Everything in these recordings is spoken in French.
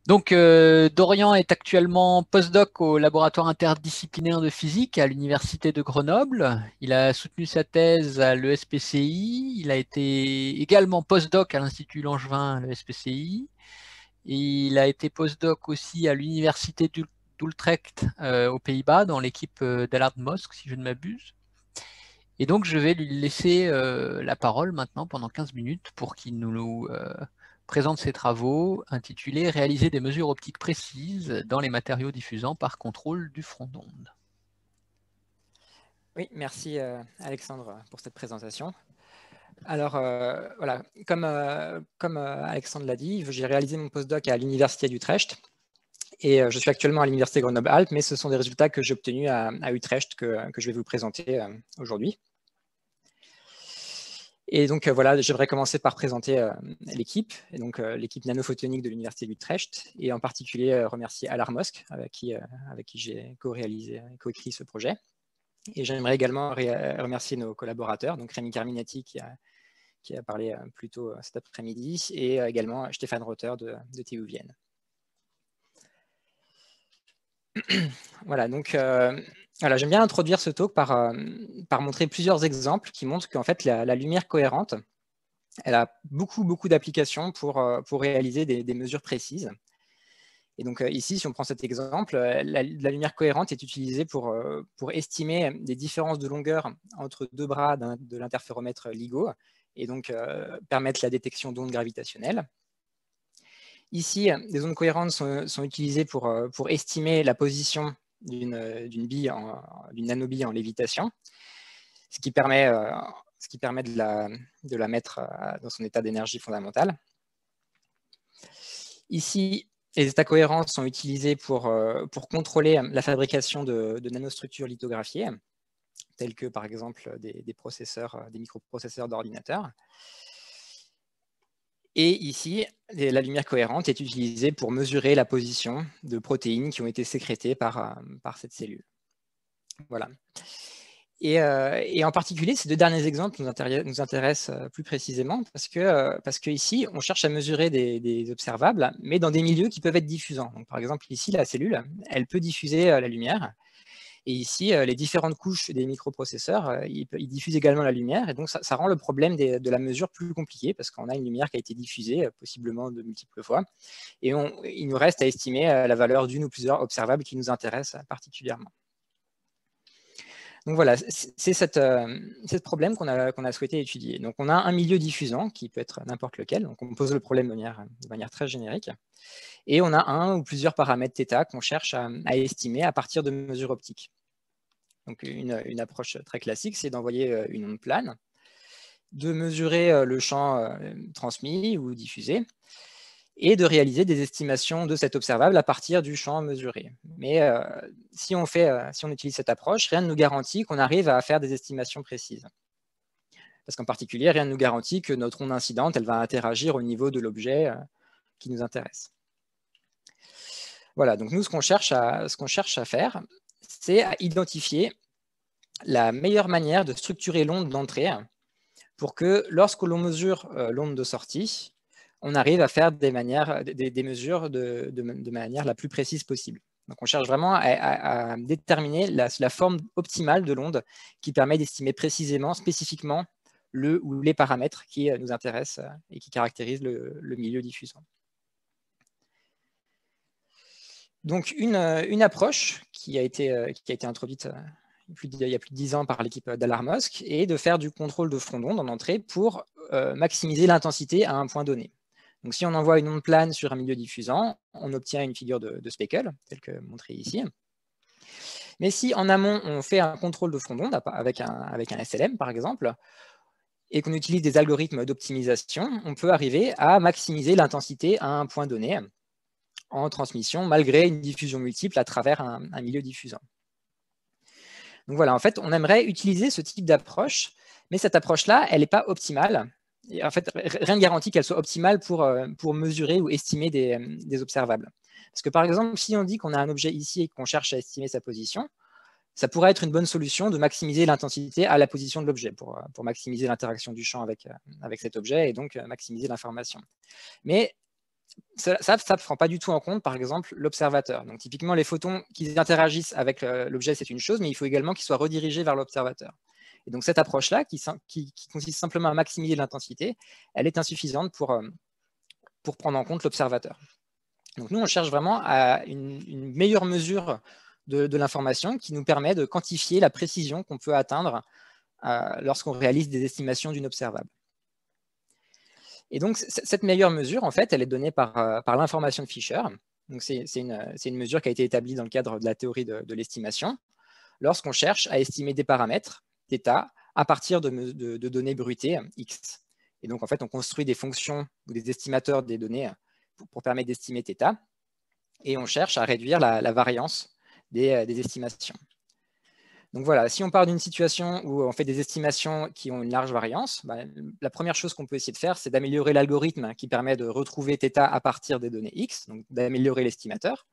Donc, Dorian est actuellement postdoc au laboratoire interdisciplinaire de physique à l'Université de Grenoble. Il a soutenu sa thèse à l'ESPCI. Il a été également postdoc à l'Institut Langevin à l'ESPCI. Il a été postdoc aussi à l'Université d'Utrecht aux Pays-Bas dans l'équipe d'Allard Mosk, si je ne m'abuse. Et donc, je vais lui laisser la parole maintenant pendant 15 minutes pour qu'il nous présente ses travaux intitulés Réaliser des mesures optiques précises dans les matériaux diffusants par contrôle du front d'onde. Oui, merci Alexandre pour cette présentation. Alors voilà, comme Alexandre l'a dit, j'ai réalisé mon postdoc à l'Université d'Utrecht et je suis actuellement à l'Université Grenoble-Alpes, mais ce sont des résultats que j'ai obtenus à Utrecht que je vais vous présenter aujourd'hui. Et donc voilà, j'aimerais commencer par présenter l'équipe, et donc l'équipe nanophotonique de l'Université d'Utrecht, et en particulier remercier Allard Mosk, avec qui j'ai co-écrit ce projet. Et j'aimerais également remercier nos collaborateurs, donc Rémi Carminati qui a parlé plus tôt cet après-midi, et également Stéphane Rother de TU Vienne. Voilà, donc voilà, j'aime bien introduire ce talk par montrer plusieurs exemples qui montrent qu'en fait la lumière cohérente, elle a beaucoup d'applications pour réaliser des mesures précises. Et donc ici, si on prend cet exemple, la lumière cohérente est utilisée pour estimer des différences de longueur entre deux bras de l'interféromètre LIGO et donc permettre la détection d'ondes gravitationnelles. Ici, des ondes cohérentes sont utilisées pour estimer la position d'une nanobille en lévitation, ce qui permet de la mettre dans son état d'énergie fondamentale. Ici, les états cohérents sont utilisés pour contrôler la fabrication de nanostructures lithographiées, telles que par exemple des microprocesseurs d'ordinateurs. Et ici, la lumière cohérente est utilisée pour mesurer la position de protéines qui ont été sécrétées par cette cellule. Voilà. Et en particulier, ces deux derniers exemples nous intéressent plus précisément parce que ici, on cherche à mesurer des observables, mais dans des milieux qui peuvent être diffusants. Donc, par exemple, ici, la cellule, elle peut diffuser la lumière. Et ici, les différentes couches des microprocesseurs, ils diffusent également la lumière. Et donc, ça rend le problème de la mesure plus compliqué parce qu'on a une lumière qui a été diffusée possiblement de multiples fois. Et il nous reste à estimer la valeur d'une ou plusieurs observables qui nous intéressent particulièrement. Donc voilà, c'est ce problème qu'on a souhaité étudier. Donc on a un milieu diffusant qui peut être n'importe lequel. Donc on pose le problème de manière très générique. Et on a un ou plusieurs paramètres θ qu'on cherche à estimer à partir de mesures optiques. Donc une approche très classique, c'est d'envoyer une onde plane, de mesurer le champ transmis ou diffusé, et de réaliser des estimations de cet observable à partir du champ mesuré. Mais si on utilise cette approche, rien ne nous garantit qu'on arrive à faire des estimations précises. Parce qu'en particulier, rien ne nous garantit que notre onde incidente, elle va interagir au niveau de l'objet qui nous intéresse. Voilà, donc nous, ce qu'on cherche à faire, c'est à identifier la meilleure manière de structurer l'onde d'entrée pour que lorsque l'on mesure l'onde de sortie, on arrive à faire des mesures de manière la plus précise possible. Donc on cherche vraiment à déterminer la forme optimale de l'onde qui permet d'estimer précisément, spécifiquement, le ou les paramètres qui nous intéressent et qui caractérisent le milieu diffusant. Donc une approche qui a été introduite il y a plus de 10 ans par l'équipe d'Allard Mosk est de faire du contrôle de front d'onde en entrée pour maximiser l'intensité à un point donné. Donc si on envoie une onde plane sur un milieu diffusant, on obtient une figure de speckle, telle que montrée ici. Mais si en amont, on fait un contrôle de front d'onde avec un SLM par exemple, et qu'on utilise des algorithmes d'optimisation, on peut arriver à maximiser l'intensité à un point donné en transmission, malgré une diffusion multiple à travers un milieu diffusant. Donc voilà, en fait, on aimerait utiliser ce type d'approche, mais cette approche-là, elle n'est pas optimale. Et en fait, rien ne garantit qu'elle soit optimale pour mesurer ou estimer des observables. Parce que par exemple, si on dit qu'on a un objet ici et qu'on cherche à estimer sa position, ça pourrait être une bonne solution de maximiser l'intensité à la position de l'objet pour maximiser l'interaction du champ avec cet objet et donc maximiser l'information. Mais ça ne prend pas du tout en compte, par exemple, l'observateur. Donc, typiquement, les photons qui interagissent avec l'objet, c'est une chose, mais il faut également qu'ils soient redirigés vers l'observateur. Et donc, cette approche-là, qui consiste simplement à maximiser l'intensité, elle est insuffisante pour prendre en compte l'observateur. Donc, nous, on cherche vraiment à une meilleure mesure de l'information qui nous permet de quantifier la précision qu'on peut atteindre lorsqu'on réalise des estimations d'une observable. Et donc, cette meilleure mesure, en fait, elle est donnée par l'information de Fisher. Donc, c'est une mesure qui a été établie dans le cadre de la théorie de l'estimation, lorsqu'on cherche à estimer des paramètres, θ, à partir de données bruitées x. Et donc, en fait, on construit des fonctions ou des estimateurs des données pour permettre d'estimer θ, et on cherche à réduire la variance des estimations. Donc voilà, si on part d'une situation où on fait des estimations qui ont une large variance, la première chose qu'on peut essayer de faire, c'est d'améliorer l'algorithme qui permet de retrouver θ à partir des données x, donc d'améliorer l'estimateur.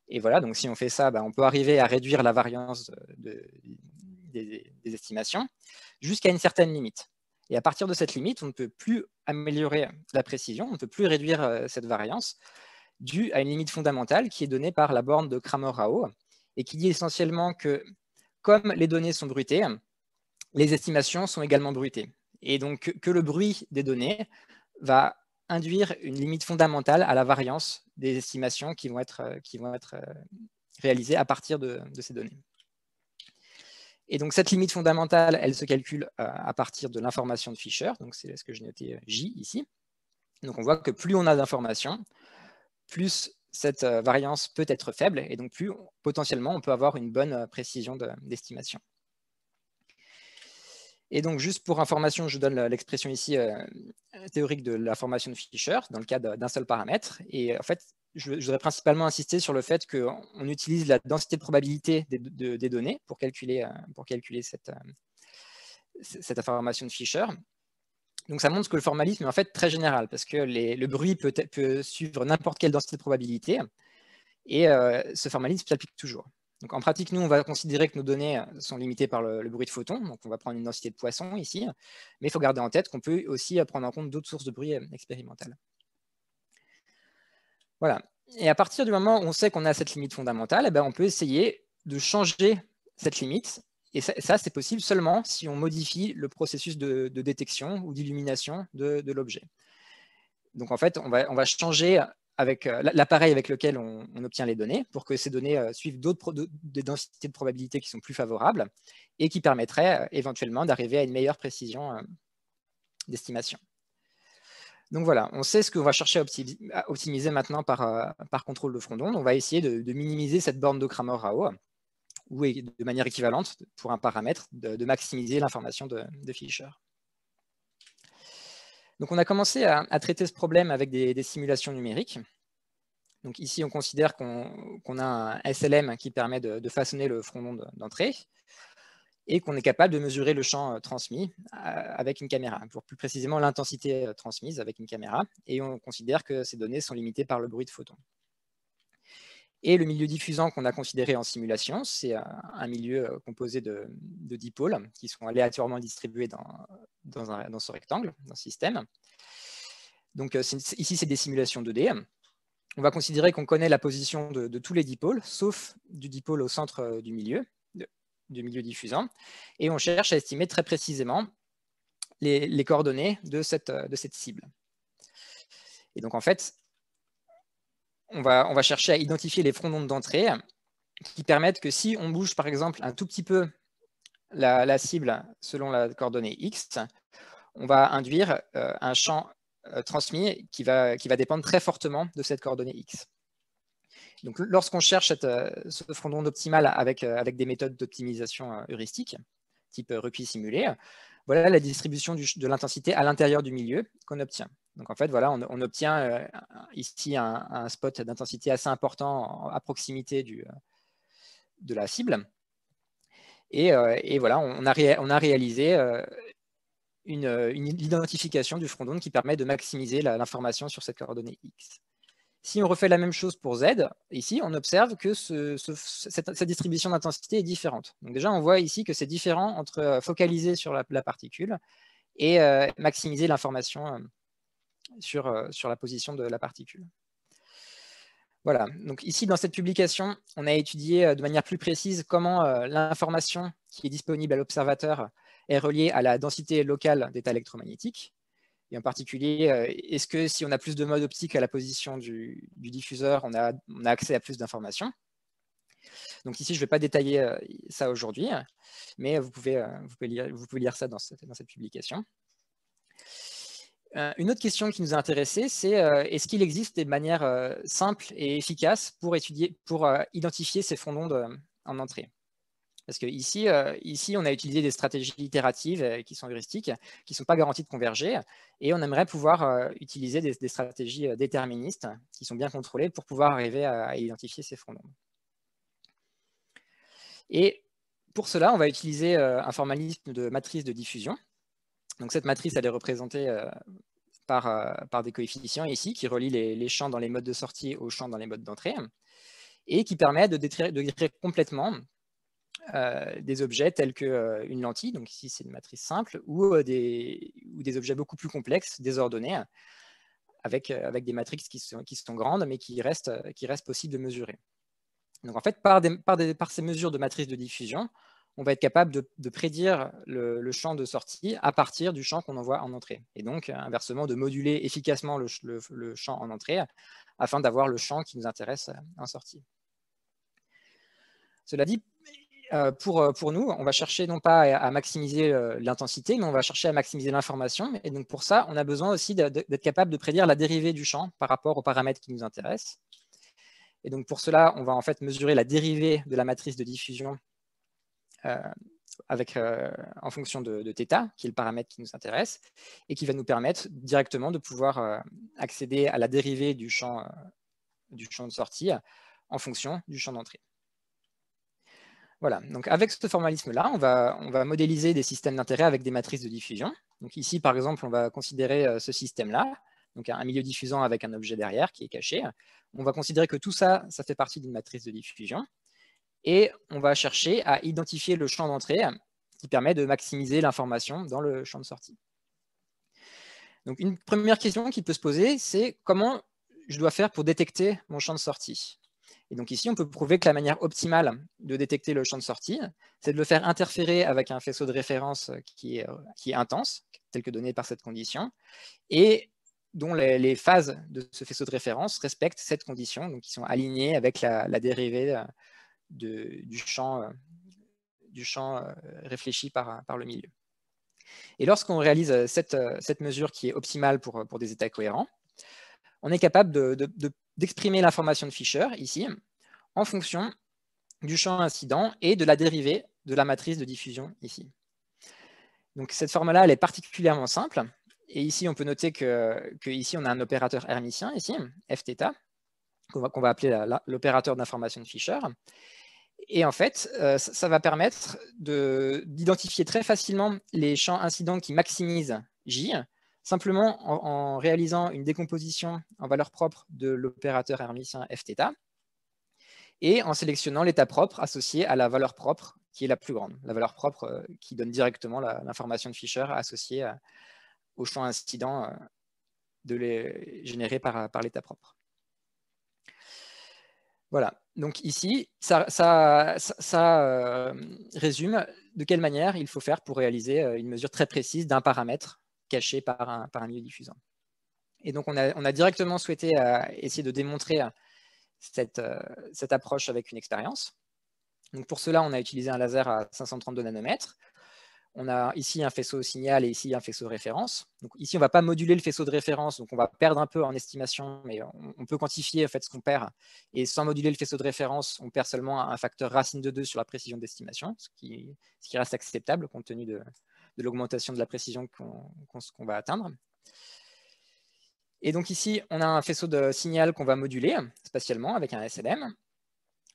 Et voilà, donc si on fait ça, on peut arriver à réduire la variance des estimations jusqu'à une certaine limite. Et à partir de cette limite, on ne peut plus améliorer la précision, on ne peut plus réduire cette variance due à une limite fondamentale qui est donnée par la borne de Cramer-Rao et qui dit essentiellement que comme les données sont bruitées, les estimations sont également bruitées. Et donc que le bruit des données va induire une limite fondamentale à la variance des estimations qui vont être réalisées à partir de ces données. Et donc cette limite fondamentale, elle se calcule à partir de l'information de Fisher, donc c'est ce que j'ai noté J ici. Donc on voit que plus on a d'informations, plus cette variance peut être faible, et donc plus potentiellement on peut avoir une bonne précision d'estimation. Et donc juste pour information, je donne l'expression ici théorique de la formation de Fisher dans le cas d'un seul paramètre. Et en fait, je voudrais principalement insister sur le fait qu'on utilise la densité de probabilité des données pour calculer cette information de Fisher. Donc ça montre que le formalisme est en fait très général, parce que le bruit peut suivre n'importe quelle densité de probabilité, et ce formalisme s'applique toujours. Donc en pratique, nous, on va considérer que nos données sont limitées par le bruit de photons, donc on va prendre une densité de Poisson ici, mais il faut garder en tête qu'on peut aussi prendre en compte d'autres sources de bruit expérimentales. Voilà. Et à partir du moment où on sait qu'on a cette limite fondamentale, on peut essayer de changer cette limite. Et ça, c'est possible seulement si on modifie le processus de détection ou d'illumination de l'objet. Donc en fait, on va changer avec l'appareil avec lequel on obtient les données pour que ces données suivent des densités de probabilité qui sont plus favorables et qui permettraient éventuellement d'arriver à une meilleure précision d'estimation. Donc voilà, on sait ce qu'on va chercher à optimiser maintenant par contrôle de front d'onde. On va essayer de minimiser cette borne de Cramer-Rao, ou de manière équivalente pour un paramètre, de maximiser l'information de Fisher. Donc on a commencé à traiter ce problème avec des simulations numériques. Donc ici, on considère qu'on a un SLM qui permet de façonner le front d'onde d'entrée et qu'on est capable de mesurer le champ transmis avec une caméra, pour plus précisément l'intensité transmise avec une caméra, et on considère que ces données sont limitées par le bruit de photons. Et le milieu diffusant qu'on a considéré en simulation, c'est un milieu composé de dipôles qui sont aléatoirement distribués dans ce rectangle, dans ce système. Donc ici, c'est des simulations 2D. On va considérer qu'on connaît la position de tous les dipôles, sauf du dipôle au centre du milieu diffusant. Et on cherche à estimer très précisément les coordonnées de cette cible. Et donc, en fait, on va chercher à identifier les fronts d'onde d'entrée qui permettent que si on bouge, par exemple, un tout petit peu la cible selon la coordonnée X, on va induire un champ transmis qui va dépendre très fortement de cette coordonnée X. Donc, lorsqu'on cherche ce front d'onde optimal avec des méthodes d'optimisation heuristique, type recueil simulé, voilà la distribution de l'intensité à l'intérieur du milieu qu'on obtient. Donc, en fait, voilà, on obtient ici un spot d'intensité assez important à proximité de la cible. Et voilà, on a réalisé une identification du front d'onde qui permet de maximiser l'information sur cette coordonnée X. Si on refait la même chose pour Z, ici, on observe que cette distribution d'intensité est différente. Donc déjà, on voit ici que c'est différent entre focaliser sur la particule et maximiser l'information sur la position de la particule. Voilà, donc ici dans cette publication, on a étudié de manière plus précise comment l'information qui est disponible à l'observateur est reliée à la densité locale d'état électromagnétique. Et en particulier, est-ce que si on a plus de modes optiques à la position du diffuseur, on a accès à plus d'informations? Donc ici, je ne vais pas détailler ça aujourd'hui, mais vous pouvez lire ça dans cette publication. Une autre question qui nous a intéressé, c'est est-ce qu'il existe des manières simples et efficaces pour identifier ces fonds d'onde en entrée? Parce que ici, on a utilisé des stratégies itératives qui sont heuristiques, qui ne sont pas garanties de converger, et on aimerait pouvoir utiliser des stratégies déterministes qui sont bien contrôlées pour pouvoir arriver à identifier ces fonds d'onde. Et pour cela, on va utiliser un formalisme de matrice de diffusion. Donc cette matrice, elle est représentée par des coefficients ici qui relient les champs dans les modes de sortie aux champs dans les modes d'entrée et qui permettent de décrire complètement des objets tels qu'une lentille, donc ici c'est une matrice simple, ou des objets beaucoup plus complexes, désordonnés, avec des matrices qui sont grandes mais qui restent possibles de mesurer. Donc en fait, par ces mesures de matrice de diffusion, on va être capable de prédire le champ de sortie à partir du champ qu'on envoie en entrée. Et donc, inversement, de moduler efficacement le champ en entrée afin d'avoir le champ qui nous intéresse en sortie. Cela dit, pour nous, on va chercher non pas à maximiser l'intensité, mais on va chercher à maximiser l'information. Et donc pour ça, on a besoin aussi d'être capable de prédire la dérivée du champ par rapport aux paramètres qui nous intéressent. Et donc pour cela, on va en fait mesurer la dérivée de la matrice de diffusion en fonction de θ, qui est le paramètre qui nous intéresse, et qui va nous permettre directement de pouvoir accéder à la dérivée du champ de sortie en fonction du champ d'entrée. Voilà, donc avec ce formalisme-là, on va modéliser des systèmes d'intérêt avec des matrices de diffusion. Donc ici, par exemple, on va considérer ce système-là, donc un milieu diffusant avec un objet derrière qui est caché. On va considérer que tout ça, ça fait partie d'une matrice de diffusion. Et on va chercher à identifier le champ d'entrée qui permet de maximiser l'information dans le champ de sortie. Donc une première question qui peut se poser, c'est comment je dois faire pour détecter mon champ de sortie? Et donc ici, on peut prouver que la manière optimale de détecter le champ de sortie, c'est de le faire interférer avec un faisceau de référence qui est intense, tel que donné par cette condition, et dont les phases de ce faisceau de référence respectent cette condition, donc qui sont alignées avec la dérivée du champ réfléchi par le milieu. Et lorsqu'on réalise cette mesure qui est optimale pour des états cohérents, on est capable d'exprimer l'information de Fisher, ici, en fonction du champ incident et de la dérivée de la matrice de diffusion, ici. Donc cette forme-là, elle est particulièrement simple. Et ici, on peut noter ici, on a un opérateur hermitien, ici, Fθ, qu'on va appeler l'opérateur d'information de Fisher. Et en fait, ça va permettre d'identifier très facilement les champs incidents qui maximisent J, simplement en réalisant une décomposition en valeur propre de l'opérateur hermitien Fθ, et en sélectionnant l'état propre associé à la valeur propre qui est la plus grande, la valeur propre qui donne directement l'information de Fisher associée au champ incident généré par l'état propre. Voilà, donc ici, ça résume de quelle manière il faut faire pour réaliser une mesure très précise d'un paramètre caché par un milieu diffusant. Et donc on a directement souhaité essayer de démontrer cette approche avec une expérience. Donc pour cela, on a utilisé un laser à 532 nanomètres. On a ici un faisceau signal et ici un faisceau de référence. Donc ici, on ne va pas moduler le faisceau de référence, donc on va perdre un peu en estimation, mais on peut quantifier en fait, ce qu'on perd. Et sans moduler le faisceau de référence, on perd seulement un facteur racine de 2 sur la précision d'estimation, ce qui reste acceptable compte tenu de l'augmentation de la précision qu'on va atteindre. Et donc ici, on a un faisceau de signal qu'on va moduler spatialement avec un SLM,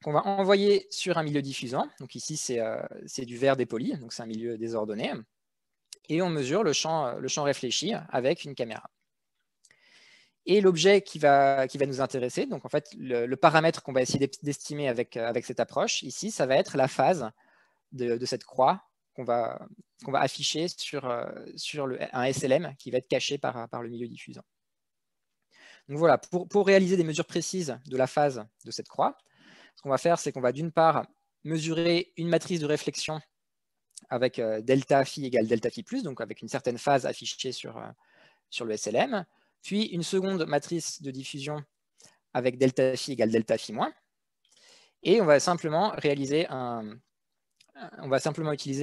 qu'on va envoyer sur un milieu diffusant. Donc ici, c'est du verre dépoli, donc c'est un milieu désordonné. Et on mesure le champ réfléchi avec une caméra. Et l'objet qui va nous intéresser, donc en fait, le paramètre qu'on va essayer d'estimer avec cette approche, ici, ça va être la phase de cette croix qu'on va afficher sur un SLM qui va être caché par le milieu diffusant. Donc voilà, pour réaliser des mesures précises de la phase de cette croix, ce qu'on va faire, c'est qu'on va d'une part mesurer une matrice de réflexion avec delta phi égale delta phi plus, donc avec une certaine phase affichée sur le SLM, puis une seconde matrice de diffusion avec delta phi égale delta phi moins, et on va simplement utiliser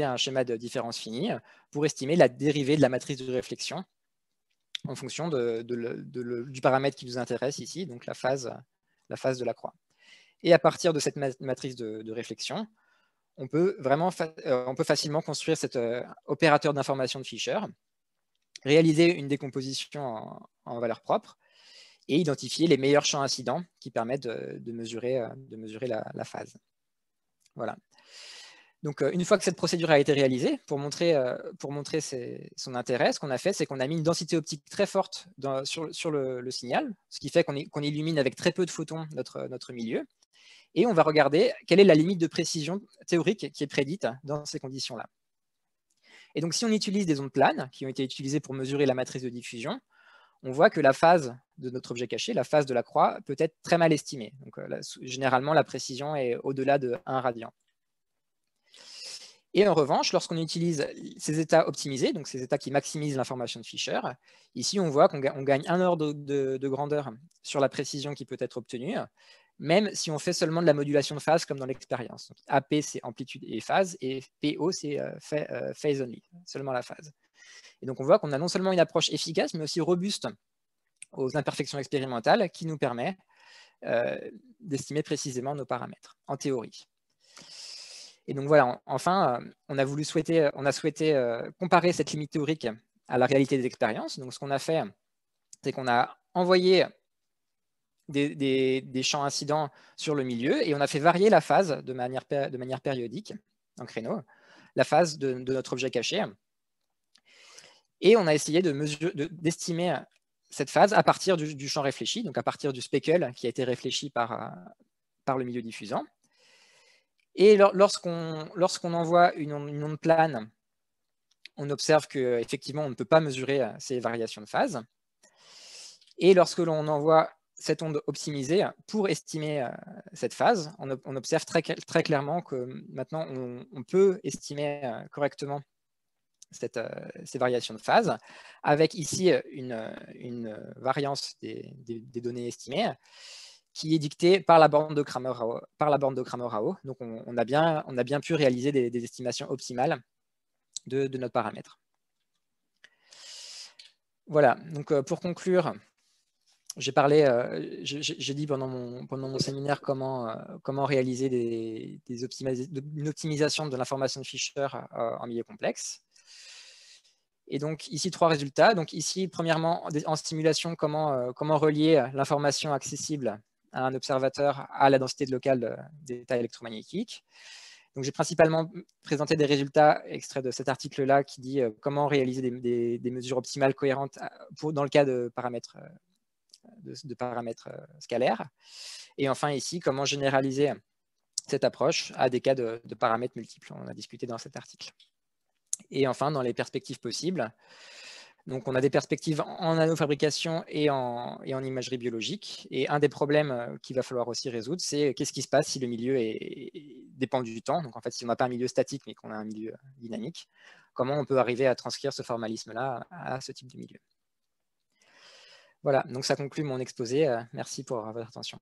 un schéma de différence finie pour estimer la dérivée de la matrice de réflexion en fonction du paramètre qui nous intéresse ici, donc la phase de la croix. Et à partir de cette matrice de réflexion, on peut facilement construire cet opérateur d'information de Fisher, réaliser une décomposition en valeur propre et identifier les meilleurs champs incidents qui permettent de mesurer la phase. Voilà. Donc, une fois que cette procédure a été réalisée, pour montrer son intérêt, ce qu'on a fait, c'est qu'on a mis une densité optique très forte sur le signal, ce qui fait qu'on illumine avec très peu de photons notre milieu. Et on va regarder quelle est la limite de précision théorique qui est prédite dans ces conditions-là. Et donc, si on utilise des ondes planes qui ont été utilisées pour mesurer la matrice de diffusion, on voit que la phase de notre objet caché, la phase de la croix, peut être très mal estimée. Donc, généralement, la précision est au-delà de 1 radian. Et en revanche, lorsqu'on utilise ces états optimisés, donc ces états qui maximisent l'information de Fisher, ici on voit qu'on gagne un ordre de grandeur sur la précision qui peut être obtenue, même si on fait seulement de la modulation de phase comme dans l'expérience. AP c'est amplitude et phase, et PO c'est phase only, seulement la phase. Et donc on voit qu'on a non seulement une approche efficace, mais aussi robuste aux imperfections expérimentales qui nous permet d'estimer précisément nos paramètres, en théorie. Et donc voilà, enfin, on a souhaité comparer cette limite théorique à la réalité des expériences. Donc ce qu'on a fait, c'est qu'on a envoyé des champs incidents sur le milieu et on a fait varier la phase de manière périodique en créneau, la phase de notre objet caché. Et on a essayé d'estimer cette phase à partir du champ réfléchi, donc à partir du speckle qui a été réfléchi par le milieu diffusant. Et lorsqu'on envoie une onde plane, on observe qu'effectivement, on ne peut pas mesurer ces variations de phase. Et lorsque l'on envoie cette onde optimisée pour estimer cette phase, on observe très clairement que maintenant, on peut estimer correctement ces variations de phase, avec ici une variance des données estimées, qui est dictée par la borne de Cramer-Rao. Donc, on a bien pu réaliser des estimations optimales de notre paramètre. Voilà, donc pour conclure, j'ai dit pendant mon séminaire comment réaliser une optimisation de l'information de Fisher en milieu complexe. Et donc ici, 3 résultats. Donc ici, premièrement, en simulation, comment relier l'information accessible à un observateur à la densité locale d'état électromagnétique. Donc j'ai principalement présenté des résultats extraits de cet article-là qui dit comment réaliser des mesures optimales cohérentes dans le cas de paramètres, scalaires. Et enfin ici, comment généraliser cette approche à des cas de paramètres multiples. On a discuté dans cet article. Et enfin, dans les perspectives possibles, donc on a des perspectives en nanofabrication et en imagerie biologique. Et un des problèmes qu'il va falloir aussi résoudre, c'est qu'est-ce qui se passe si le milieu dépend du temps. Donc en fait, si on n'a pas un milieu statique, mais qu'on a un milieu dynamique, comment on peut arriver à transcrire ce formalisme-là à ce type de milieu. Voilà, donc ça conclut mon exposé. Merci pour votre attention.